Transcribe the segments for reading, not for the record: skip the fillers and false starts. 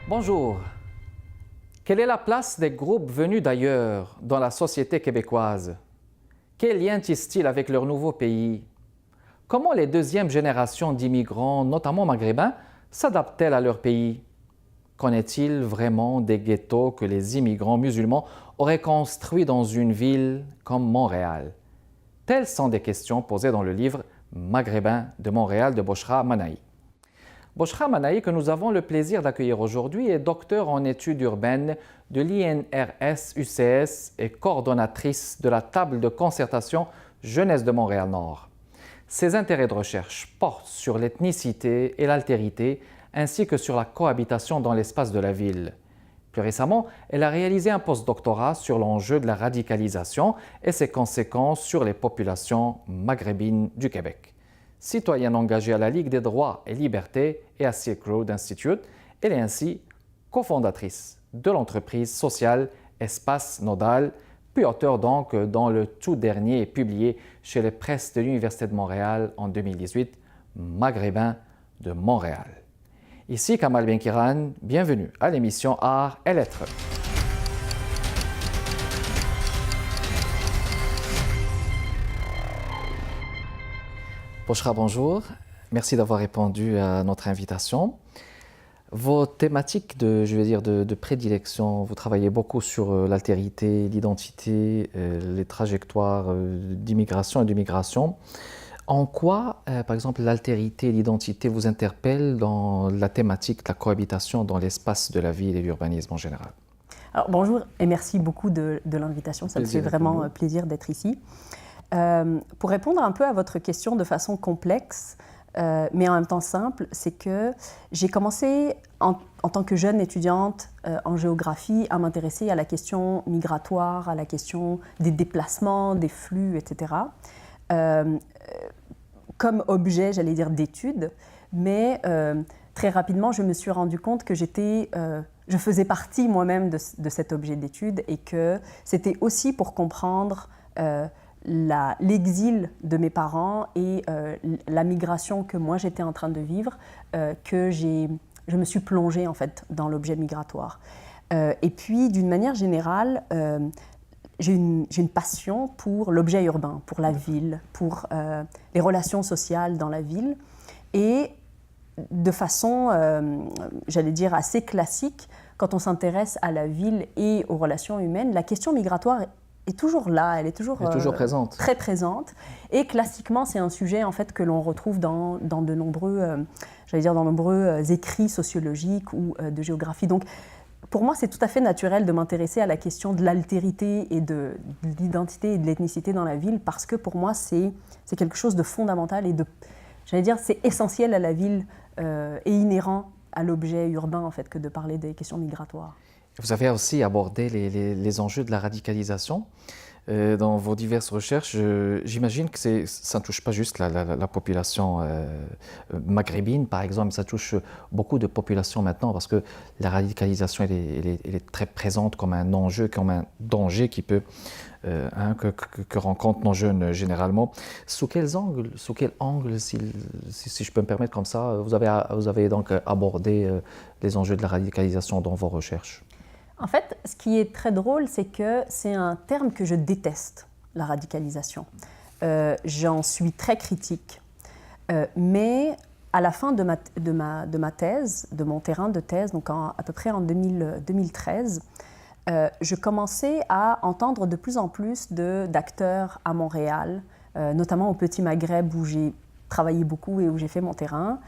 Bonjour. Quelle est la place des groupes venus d'ailleurs dans la société québécoise? Quel lien tissent-ils avec leur nouveau pays? Comment les deuxièmes générations d'immigrants, notamment maghrébins, s'adaptent-elles à leur pays? Qu'en est-il vraiment des ghettos que les immigrants musulmans auraient construits dans une ville comme Montréal? Telles sont des questions posées dans le livre Maghrébins de Montréal de Bochra Manahi. Bochra Manahi, que nous avons le plaisir d'accueillir aujourd'hui, est docteur en études urbaines de l'INRS-UCS et coordonnatrice de la table de concertation Jeunesse de Montréal-Nord. Ses intérêts de recherche portent sur l'ethnicité et l'altérité, ainsi que sur la cohabitation dans l'espace de la ville. Plus récemment, elle a réalisé un postdoctorat sur l'enjeu de la radicalisation et ses conséquences sur les populations maghrébines du Québec. Citoyenne engagée à la Ligue des droits et libertés et à Silk Road Institute, elle est ainsi cofondatrice de l'entreprise sociale Espace Nodal, puis auteure donc dans le tout dernier publié chez les presses de l'Université de Montréal en 2018, Maghrébins de Montréal. Ici Kamal Benkiran, bienvenue à l'émission Art et Lettres. Bochra, bonjour. Merci d'avoir répondu à notre invitation. Vos thématiques de prédilection, vous travaillez beaucoup sur l'altérité, l'identité, les trajectoires d'immigration et de migration. En quoi, par exemple, l'altérité et l'identité vous interpellent dans la thématique de la cohabitation dans l'espace de la ville et l'urbanisme en général? Alors, bonjour et merci beaucoup de l'invitation. Ça me fait vraiment plaisir d'être ici. Pour répondre un peu à votre question de façon complexe, mais en même temps simple, c'est que j'ai commencé en tant que jeune étudiante en géographie à m'intéresser à la question migratoire, à la question des déplacements, des flux, etc. Comme objet, j'allais dire, d'étude, mais très rapidement, je me suis rendu compte que je faisais partie moi-même de cet objet d'étude et que c'était aussi pour comprendre l'exil de mes parents et la migration que moi j'étais en train de vivre, que je me suis plongée en fait dans l'objet migratoire. Et puis d'une manière générale, j'ai une passion pour l'objet urbain, pour la ville, pour les relations sociales dans la ville. Et de façon, j'allais dire, assez classique, quand on s'intéresse à la ville et aux relations humaines, la question migratoire est toujours là, elle est toujours présente. Très présente. Et classiquement, c'est un sujet en fait, que l'on retrouve dans de nombreux, écrits sociologiques ou de géographie. Donc, pour moi, c'est tout à fait naturel de m'intéresser à la question de l'altérité et de l'identité et de l'ethnicité dans la ville parce que pour moi, c'est quelque chose de fondamental et c'est essentiel à la ville et inhérent à l'objet urbain en fait, que de parler des questions migratoires. Vous avez aussi abordé les enjeux de la radicalisation dans vos diverses recherches. J'imagine que ça ne touche pas juste la population maghrébine, par exemple, mais ça touche beaucoup de populations maintenant parce que la radicalisation, elle est très présente comme un enjeu, comme un danger qui peut, que rencontrent nos jeunes généralement. Sous quel angle, si je peux me permettre comme ça, vous avez donc abordé les enjeux de la radicalisation dans vos recherches? En fait, ce qui est très drôle, c'est que c'est un terme que je déteste, la radicalisation. J'en suis très critique. Mais à la fin de ma thèse, de mon terrain de thèse, donc à peu près en 2013, je commençais à entendre de plus en plus d'acteurs à Montréal, notamment au Petit Maghreb où j'ai travaillé beaucoup et où j'ai fait mon terrain,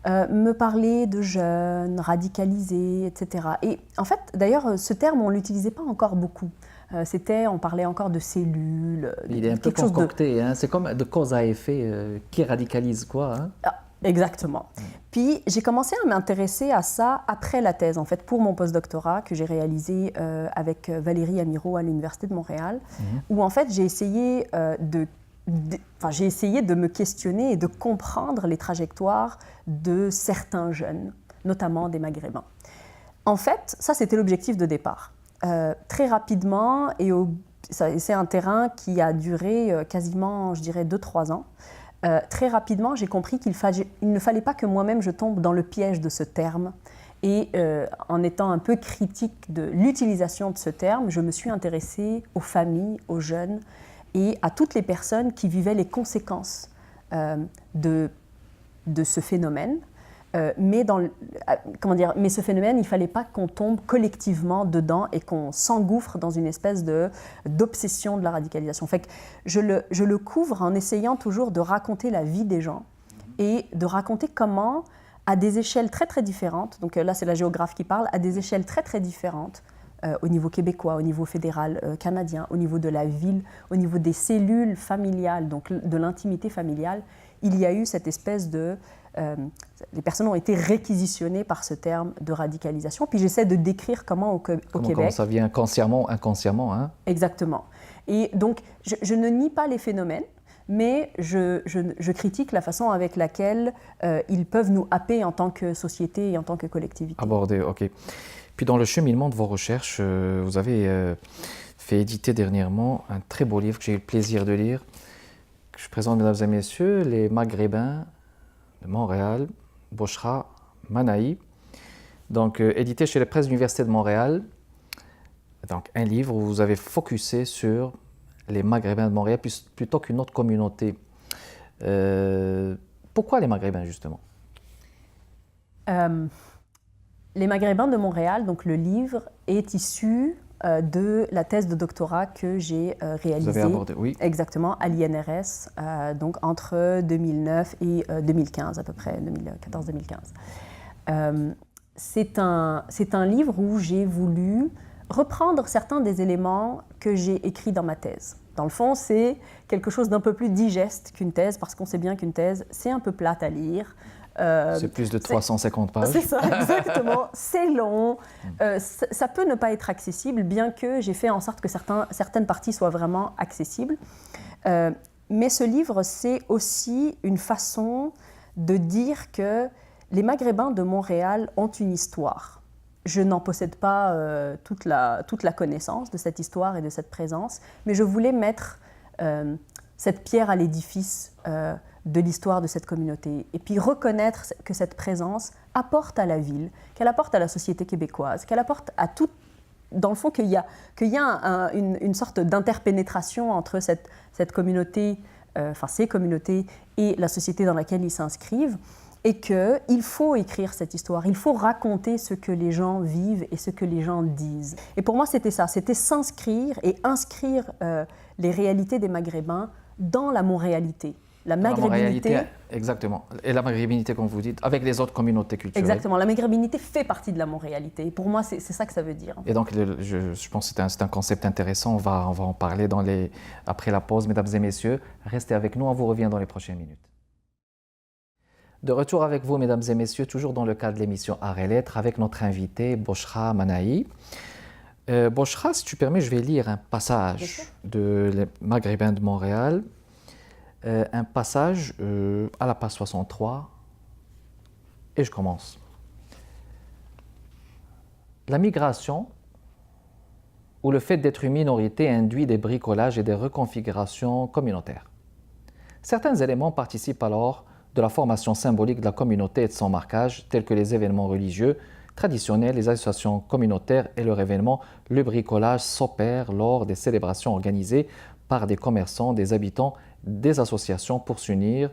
me parler de jeunes, radicalisés, etc. Et en fait, d'ailleurs, ce terme, on ne l'utilisait pas encore beaucoup. On parlait encore de cellules. Il est un peu concocté, hein? C'est comme de cause à effet, qui radicalise quoi, hein? Exactement. Puis j'ai commencé à m'intéresser à ça après la thèse, en fait, pour mon postdoctorat que j'ai réalisé avec Valérie Amirault à l'Université de Montréal, où en fait j'ai essayé de me questionner et de comprendre les trajectoires de certains jeunes, notamment des Maghrébins. En fait, ça, c'était l'objectif de départ. Très rapidement, c'est un terrain qui a duré quasiment, je dirais, 2-3 ans. Très rapidement, j'ai compris qu'il ne fallait pas que moi-même je tombe dans le piège de ce terme Et en étant un peu critique de l'utilisation de ce terme, je me suis intéressée aux familles, aux jeunes et à toutes les personnes qui vivaient les conséquences de ce phénomène. Mais ce phénomène, il ne fallait pas qu'on tombe collectivement dedans et qu'on s'engouffre dans une espèce d'obsession de la radicalisation. Fait que je le couvre en essayant toujours de raconter la vie des gens et de raconter comment, à des échelles très très différentes, donc là c'est la géographe qui parle, à des échelles très très différentes, au niveau québécois, au niveau fédéral canadien, au niveau de la ville, au niveau des cellules familiales, donc de l'intimité familiale, il y a eu cette espèce de... les personnes ont été réquisitionnées par ce terme de radicalisation. Puis j'essaie de décrire comment au Québec... Comment ça vient inconsciemment, hein? Exactement. Et donc, je ne nie pas les phénomènes, mais je critique la façon avec laquelle ils peuvent nous happer en tant que société et en tant que collectivité. Aborder, ok. Puis dans le cheminement de vos recherches, vous avez fait éditer dernièrement un très beau livre que j'ai eu le plaisir de lire. Je présente, mesdames et messieurs, Les Maghrébins de Montréal, Bochra Manahi, donc édité chez les presses de l'Université de Montréal. Donc un livre où vous avez focusé sur les Maghrébins de Montréal plutôt qu'une autre communauté. Pourquoi les Maghrébins, justement? Les Maghrébins de Montréal, donc le livre, est issu de la thèse de doctorat que j'ai réalisée. Vous avez abordé, oui. Exactement, à l'INRS, donc entre 2009 et 2015 à peu près, 2014-2015. C'est un livre où j'ai voulu reprendre certains des éléments que j'ai écrits dans ma thèse. Dans le fond, c'est quelque chose d'un peu plus digeste qu'une thèse, parce qu'on sait bien qu'une thèse, c'est un peu plate à lire. C'est plus de 350 pages. C'est ça, exactement. C'est long. Ça peut ne pas être accessible, bien que j'ai fait en sorte que certaines parties soient vraiment accessibles. Mais ce livre, c'est aussi une façon de dire que les Maghrébins de Montréal ont une histoire. Je n'en possède pas toute la connaissance de cette histoire et de cette présence, mais je voulais mettre cette pierre à l'édifice de l'histoire de cette communauté, et puis reconnaître que cette présence apporte à la ville, qu'elle apporte à la société québécoise, qu'elle apporte à tout, dans le fond, qu'il y a une sorte d'interpénétration entre cette communauté, ces communautés et la société dans laquelle ils s'inscrivent, et qu'il faut écrire cette histoire, il faut raconter ce que les gens vivent et ce que les gens disent. Et pour moi, c'était ça, c'était s'inscrire et inscrire les réalités des Maghrébins dans la montréalité. La maghrébinité, exactement. Et la maghrébinité, comme vous dites, avec les autres communautés culturelles. Exactement. La maghrébinité fait partie de la montréalité. Et pour moi, c'est ça que ça veut dire. Et donc, je pense que c'est un concept intéressant. On va en parler après la pause. Mesdames et messieurs, restez avec nous. On vous revient dans les prochaines minutes. De retour avec vous, mesdames et messieurs, toujours dans le cadre de l'émission Arts et Lettres, avec notre invité, Bochra Manahi. Bochra, si tu permets, je vais lire un passage de Les Maghrébins de Montréal. Un passage à la page 63, et je commence. La migration, ou le fait d'être une minorité, induit des bricolages et des reconfigurations communautaires. Certains éléments participent alors de la formation symbolique de la communauté et de son marquage, tels que les événements religieux, traditionnels, les associations communautaires et leur événement. Le bricolage s'opère lors des célébrations organisées par des commerçants, des habitants, des associations pour unir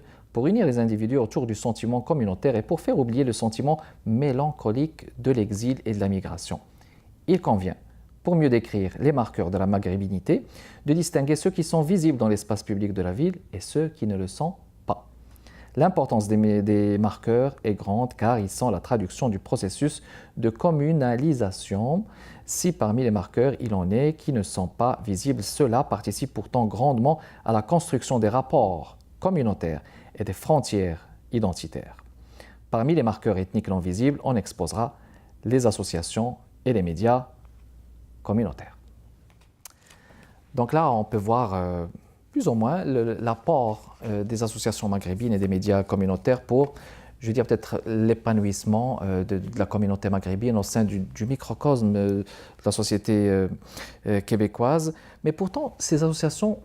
les individus autour du sentiment communautaire et pour faire oublier le sentiment mélancolique de l'exil et de la migration. Il convient, pour mieux décrire les marqueurs de la maghrébinité, de distinguer ceux qui sont visibles dans l'espace public de la ville et ceux qui ne le sont pas. L'importance des marqueurs est grande car ils sont la traduction du processus de communalisation. Si parmi les marqueurs il en est qui ne sont pas visibles, cela participe pourtant grandement à la construction des rapports communautaires et des frontières identitaires. Parmi les marqueurs ethniques non visibles, on exposera les associations et les médias communautaires. Donc là, on peut voir plus ou moins l'apport des associations maghrébines et des médias communautaires pour, je veux dire, peut-être l'épanouissement de la communauté maghrébine au sein du microcosme de la société québécoise. Mais pourtant, ces associations,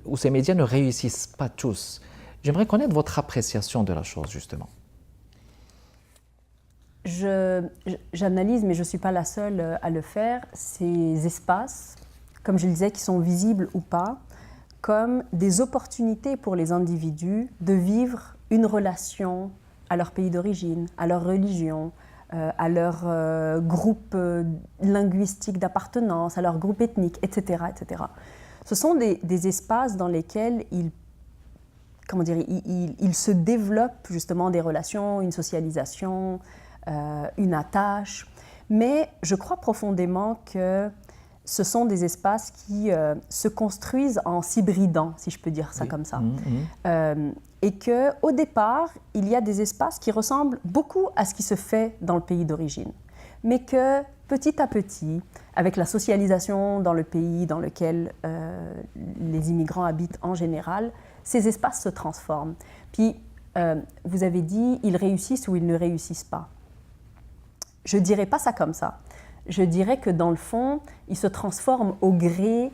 ou ces médias ne réussissent pas tous. J'aimerais connaître votre appréciation de la chose, justement. J'analyse, mais je ne suis pas la seule à le faire, ces espaces, comme je le disais, qui sont visibles ou pas, comme des opportunités pour les individus de vivre une relation à leur pays d'origine, à leur religion, à leur groupe linguistique d'appartenance, à leur groupe ethnique, etc. etc. Ce sont des espaces dans lesquels il se développe justement des relations, une socialisation, une attache. Mais je crois profondément que ce sont des espaces qui se construisent en s'hybridant, si je peux dire ça comme ça. Et qu'au départ, il y a des espaces qui ressemblent beaucoup à ce qui se fait dans le pays d'origine. Mais que petit à petit, avec la socialisation dans le pays dans lequel les immigrants habitent en général, ces espaces se transforment. Puis, vous avez dit, ils réussissent ou ils ne réussissent pas. Je ne dirais pas ça comme ça. Je dirais que dans le fond, ils se transforment au gré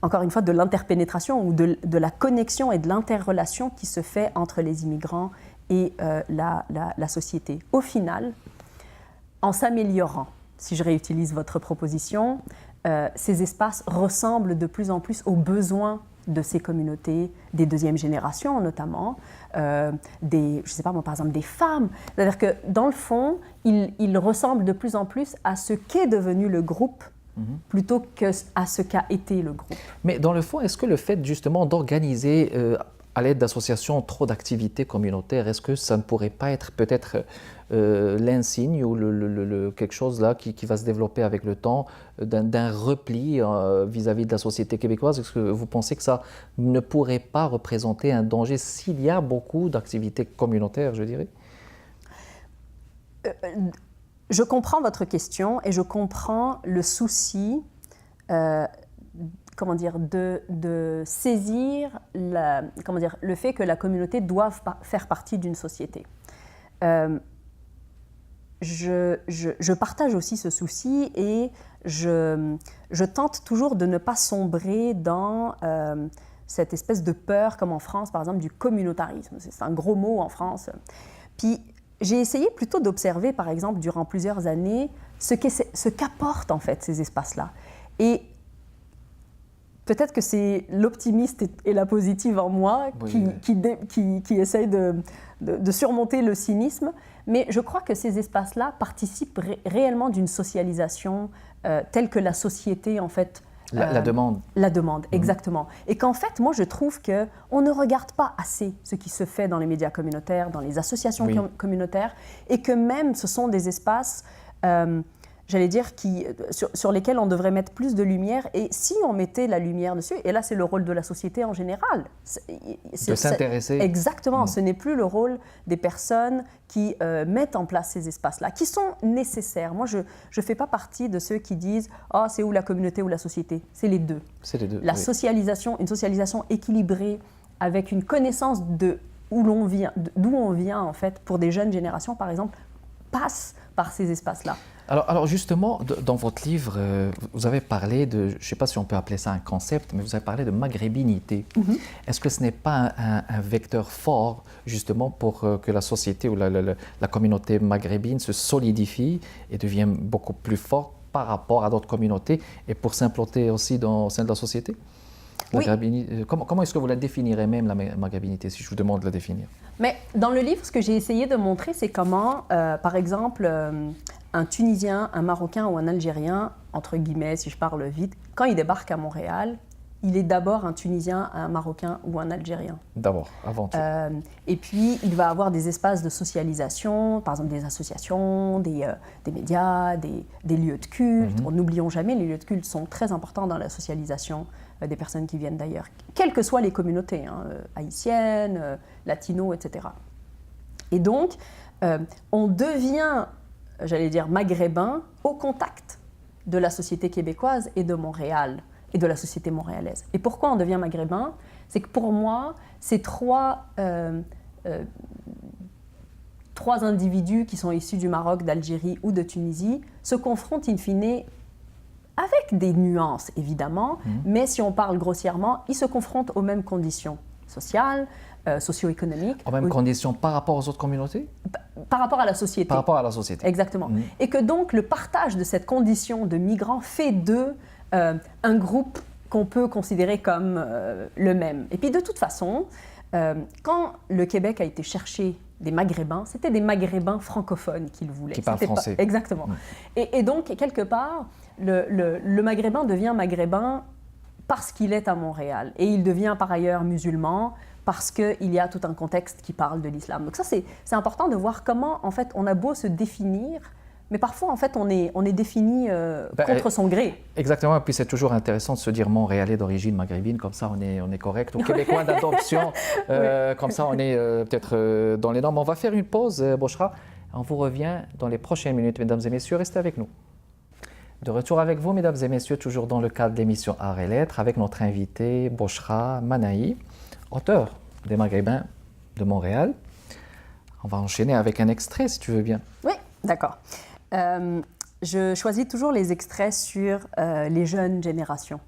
encore une fois, de l'interpénétration ou de la connexion et de l'interrelation qui se fait entre les immigrants et la société. Au final, en s'améliorant, si je réutilise votre proposition, ces espaces ressemblent de plus en plus aux besoins de ces communautés, des deuxièmes générations notamment, je ne sais pas moi, par exemple des femmes. C'est-à-dire que dans le fond, ils ressemblent de plus en plus à ce qu'est devenu le groupe plutôt qu'à ce qu'a été le groupe. Mais dans le fond, est-ce que le fait justement d'organiser à l'aide d'associations trop d'activités communautaires, est-ce que ça ne pourrait pas être peut-être l'insigne ou quelque chose là qui va se développer avec le temps d'un repli vis-à-vis de la société québécoise? Est-ce que vous pensez que ça ne pourrait pas représenter un danger s'il y a beaucoup d'activités communautaires, je dirais? Je comprends votre question et je comprends le souci de saisir le fait que la communauté doive faire partie d'une société. Je partage aussi ce souci et je tente toujours de ne pas sombrer dans cette espèce de peur, comme en France, par exemple, du communautarisme. C'est un gros mot en France. Puis, j'ai essayé plutôt d'observer, par exemple, durant plusieurs années, ce qu'apportent en fait ces espaces-là. Et peut-être que c'est l'optimiste et la positive en moi qui essaye de surmonter le cynisme, mais je crois que ces espaces-là participent réellement d'une socialisation telle que la société, en fait, la demande. La demande, exactement. Et qu'en fait, moi, je trouve qu'on ne regarde pas assez ce qui se fait dans les médias communautaires, dans les associations communautaires, et que même ce sont des espaces, j'allais dire, sur lesquels on devrait mettre plus de lumière. Et si on mettait la lumière dessus, et là, c'est le rôle de la société en général. De s'intéresser. Exactement. Ce n'est plus le rôle des personnes qui mettent en place ces espaces-là, qui sont nécessaires. Moi, je ne fais pas partie de ceux qui disent « Ah, c'est ou la communauté ou la société ». C'est les deux. C'est les deux. La socialisation, une socialisation équilibrée avec une connaissance d'où on vient, en fait, pour des jeunes générations, par exemple, passe par ces espaces-là. Alors justement, dans votre livre, vous avez parlé de, je ne sais pas si on peut appeler ça un concept, mais vous avez parlé de maghrébinité. Est-ce que ce n'est pas un vecteur fort justement pour que la société ou la communauté maghrébine se solidifie et devienne beaucoup plus forte par rapport à d'autres communautés et pour s'implanter aussi au sein de la société? Comment est-ce que vous la définirez même, la maghrébinité, si je vous demande de la définir? Mais dans le livre, ce que j'ai essayé de montrer, c'est comment, par exemple, un Tunisien, un Marocain ou un Algérien, entre guillemets, si je parle vite, quand il débarque à Montréal, il est d'abord un Tunisien, un Marocain ou un Algérien. D'abord, avant tout. Et puis, il va avoir des espaces de socialisation, par exemple des associations, des médias, des lieux de culte. N'oublions jamais, les lieux de culte sont très importants dans la socialisation des personnes qui viennent d'ailleurs, quelles que soient les communautés, haïtiennes, latino, etc. Et donc, on devient, j'allais dire, maghrébin au contact de la société québécoise et de Montréal, et de la société montréalaise. Et pourquoi on devient maghrébin? C'est que pour moi, ces trois individus qui sont issus du Maroc, d'Algérie ou de Tunisie se confrontent in fine avec des nuances, évidemment, mais si on parle grossièrement, ils se confrontent aux mêmes conditions sociales, socio-économique. En même condition par rapport aux autres communautés? Par rapport à la société. Par rapport à la société. Exactement. Et que donc le partage de cette condition de migrants fait d'eux un groupe qu'on peut considérer comme le même. Et puis de toute façon, quand le Québec a été chercher des Maghrébins, c'était des Maghrébins francophones qu'il voulait. Qui parlent français. Exactement. Et donc, quelque part, le Maghrébin devient Maghrébin parce qu'il est à Montréal. Et il devient par ailleurs musulman parce qu'il y a tout un contexte qui parle de l'islam. Donc ça, c'est important de voir comment, en fait, on a beau se définir, mais parfois, en fait, on est défini contre son gré. Exactement, et puis c'est toujours intéressant de se dire Montréalais d'origine maghrébine, comme ça on est correct, ou Québécois d'adoption, comme ça on est peut-être dans les normes. On va faire une pause, Bochra, on vous revient dans les prochaines minutes, mesdames et messieurs, restez avec nous. De retour avec vous, mesdames et messieurs, toujours dans le cadre de l'émission Arts et Lettres, avec notre invité Bochra Manahi, auteur des Maghrébins de Montréal. On va enchaîner avec un extrait, si tu veux bien. Oui, d'accord. Je choisis toujours les extraits sur les jeunes générations.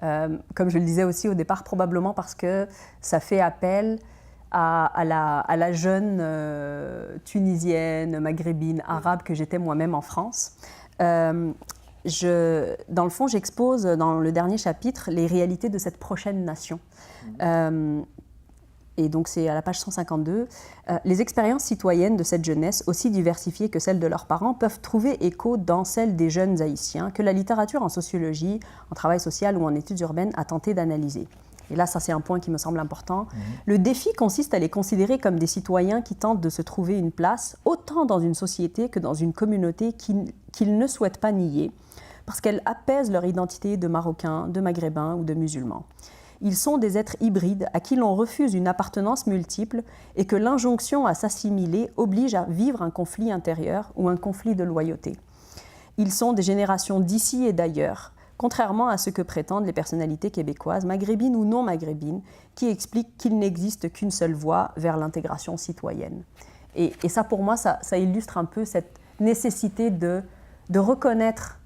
Comme je le disais aussi au départ, probablement parce que ça fait appel à la jeune tunisienne, maghrébine, arabe que j'étais moi-même en France. Dans le fond, j'expose dans le dernier chapitre les réalités de cette prochaine nation. Et donc c'est à la page 152, les expériences citoyennes de cette jeunesse, aussi diversifiées que celles de leurs parents, peuvent trouver écho dans celles des jeunes haïtiens que la littérature en sociologie, en travail social ou en études urbaines a tenté d'analyser. Et là, ça c'est un point qui me semble important. Le défi consiste à les considérer comme des citoyens qui tentent de se trouver une place, autant dans une société que dans une communauté qu'ils ne souhaitent pas nier, parce qu'elle apaise leur identité de Marocains, de Maghrébins ou de musulmans. Ils sont des êtres hybrides à qui l'on refuse une appartenance multiple et que l'injonction à s'assimiler oblige à vivre un conflit intérieur ou un conflit de loyauté. Ils sont des générations d'ici et d'ailleurs, contrairement à ce que prétendent les personnalités québécoises, maghrébines ou non maghrébines, qui expliquent qu'il n'existe qu'une seule voie vers l'intégration citoyenne. Et ça, pour moi, ça illustre un peu cette nécessité de reconnaître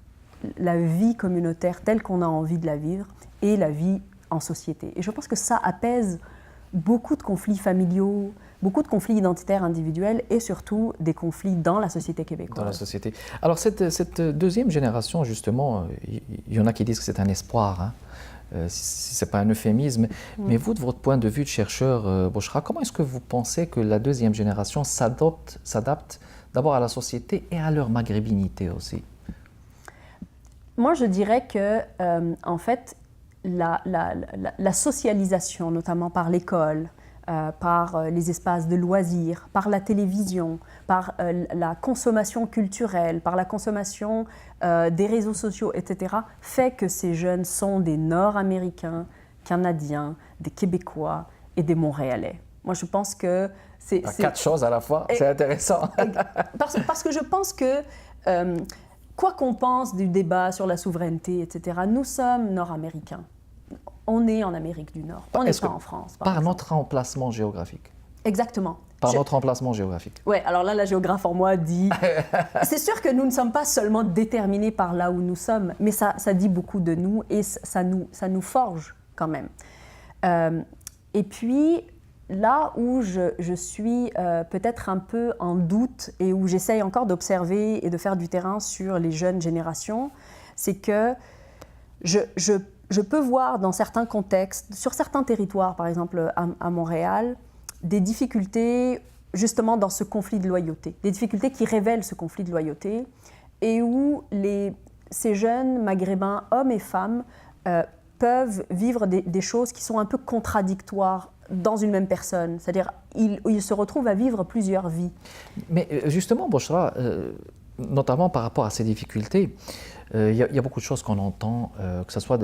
la vie communautaire telle qu'on a envie de la vivre et la vie en société. Et je pense que ça apaise beaucoup de conflits familiaux, beaucoup de conflits identitaires individuels et surtout des conflits dans la société québécoise. Dans la société. Alors cette deuxième génération, justement, il y en a qui disent que c'est un espoir, hein, si ce n'est pas un euphémisme. Mais vous, de votre point de vue de chercheur, Bochra, comment est-ce que vous pensez que la deuxième génération s'adapte d'abord à la société et à leur maghrébinité aussi? Moi, je dirais que, en fait, la socialisation, notamment par l'école, par les espaces de loisirs, par la télévision, par la consommation culturelle, par la consommation des réseaux sociaux, etc., fait que ces jeunes sont des Nord-Américains, Canadiens, des Québécois et des Montréalais. Moi, je pense que c'est... Quatre choses à la fois, c'est intéressant. Parce que je pense que... quoi qu'on pense du débat sur la souveraineté, etc., nous sommes nord-américains. On est en Amérique du Nord, on n'est pas en France. Par notre emplacement géographique. Exactement. Par notre emplacement géographique. Oui, alors là, la géographe en moi dit... C'est sûr que nous ne sommes pas seulement déterminés par là où nous sommes, mais ça dit beaucoup de nous et ça nous forge quand même. Et puis, là où je suis peut-être un peu en doute et où j'essaye encore d'observer et de faire du terrain sur les jeunes générations, c'est que je peux voir dans certains contextes, sur certains territoires, par exemple à Montréal, des difficultés justement dans ce conflit de loyauté, des difficultés qui révèlent ce conflit de loyauté et où ces jeunes maghrébins, hommes et femmes, peuvent vivre des choses qui sont un peu contradictoires dans une même personne. C'est-à-dire, ils se retrouvent à vivre plusieurs vies. Mais justement, Bochra, notamment par rapport à ces difficultés, il y a beaucoup de choses qu'on entend, que ce soit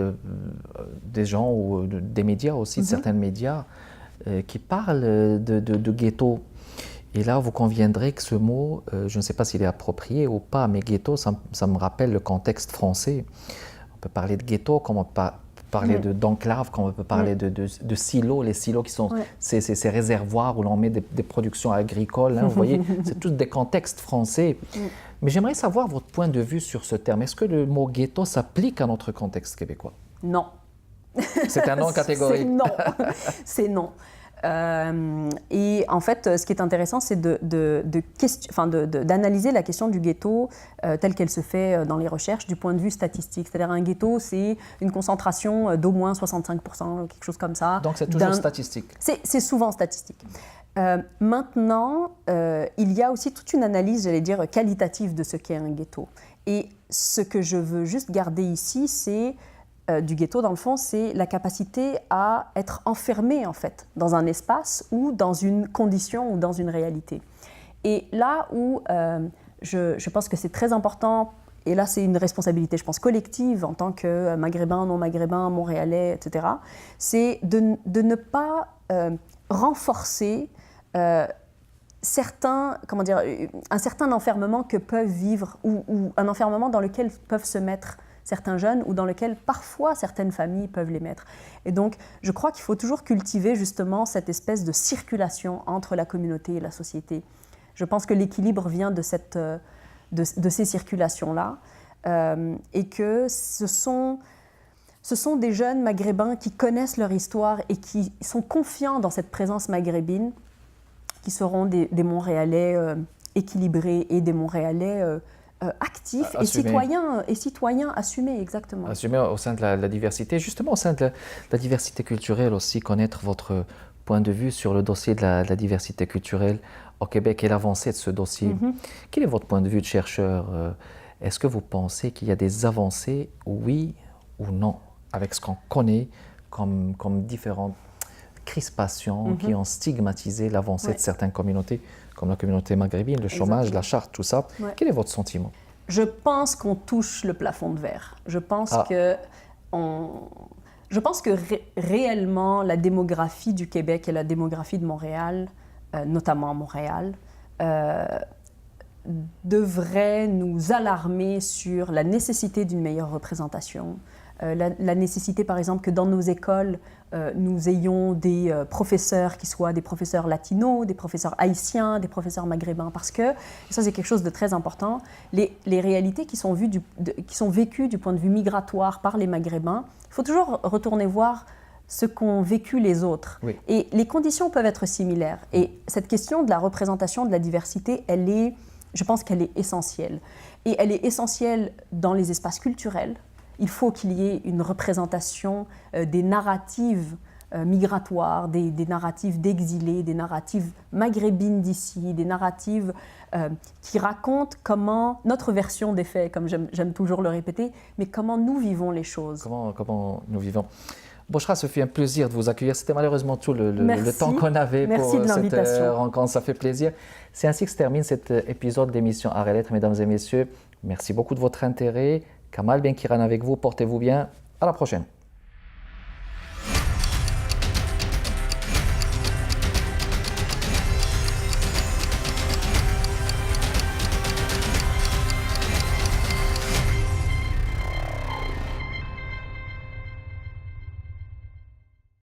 des gens ou des médias aussi, de certains médias, qui parlent de ghetto. Et là, vous conviendrez que ce mot, je ne sais pas s'il est approprié ou pas, mais ghetto, ça me rappelle le contexte français. On peut parler de ghetto comme on peut parler d'enclave, comme on peut parler de silos, les silos qui sont ces réservoirs où l'on met des productions agricoles. Hein, vous voyez, c'est tous des contextes français. Mais j'aimerais savoir votre point de vue sur ce terme. Est-ce que le mot ghetto s'applique à notre contexte québécois? Non. C'est un non catégorique. Non, c'est non. Et en fait, ce qui est intéressant, c'est d'analyser la question du ghetto telle qu'elle se fait dans les recherches du point de vue statistique. C'est-à-dire un ghetto, c'est une concentration d'au moins 65%, quelque chose comme ça. Donc c'est toujours statistique. C'est souvent statistique. Maintenant, il y a aussi toute une analyse, j'allais dire, qualitative de ce qu'est un ghetto. Et ce que je veux juste garder ici, c'est du ghetto, dans le fond, c'est la capacité à être enfermé, en fait, dans un espace ou dans une condition ou dans une réalité. Et là où je pense que c'est très important, et là c'est une responsabilité, je pense, collective en tant que maghrébin, non-maghrébin, montréalais, etc., c'est de ne pas renforcer un certain enfermement que peuvent vivre ou un enfermement dans lequel peuvent se mettre certains jeunes ou dans lequel parfois certaines familles peuvent les mettre. Et donc, je crois qu'il faut toujours cultiver justement cette espèce de circulation entre la communauté et la société. Je pense que l'équilibre vient de ces circulations-là et que ce sont des jeunes maghrébins qui connaissent leur histoire et qui sont confiants dans cette présence maghrébine, qui seront des Montréalais équilibrés et des Montréalais actifs et citoyens assumés, exactement. Assumés au sein de la diversité, justement au sein de la diversité culturelle aussi, connaître votre point de vue sur le dossier de la diversité culturelle au Québec et l'avancée de ce dossier. Quel est votre point de vue de chercheur? Est-ce que vous pensez qu'il y a des avancées, oui ou non, avec ce qu'on connaît comme différentes crispations qui ont stigmatisé l'avancée de certaines communautés, comme la communauté maghrébine, le chômage, la charte, tout ça. Quel est votre sentiment? Je pense qu'on touche le plafond de verre. Je pense que réellement la démographie du Québec et la démographie de Montréal, notamment Montréal, devrait nous alarmer sur la nécessité d'une meilleure représentation, la nécessité, par exemple, que dans nos écoles, nous ayons des professeurs qui soient des professeurs latinos, des professeurs haïtiens, des professeurs maghrébins, parce que, et ça c'est quelque chose de très important, les réalités qui sont vécues du point de vue migratoire par les maghrébins, il faut toujours retourner voir ce qu'ont vécu les autres. Oui. Et les conditions peuvent être similaires. Et cette question de la représentation de la diversité, je pense qu'elle est essentielle. Et elle est essentielle dans les espaces culturels. Il faut qu'il y ait une représentation des narratives migratoires, des narratives d'exilés, des narratives maghrébines d'ici, des narratives qui racontent comment, notre version des faits, comme j'aime toujours le répéter, mais comment nous vivons les choses. Comment nous vivons. Bochra, ce fut un plaisir de vous accueillir. C'était malheureusement tout le temps qu'on avait pour cette rencontre. Ça fait plaisir. C'est ainsi que se termine cet épisode d'émission Arts et Lettres, mesdames et messieurs. Merci beaucoup de votre intérêt. Kamal Benkiran avec vous. Portez-vous bien. À la prochaine.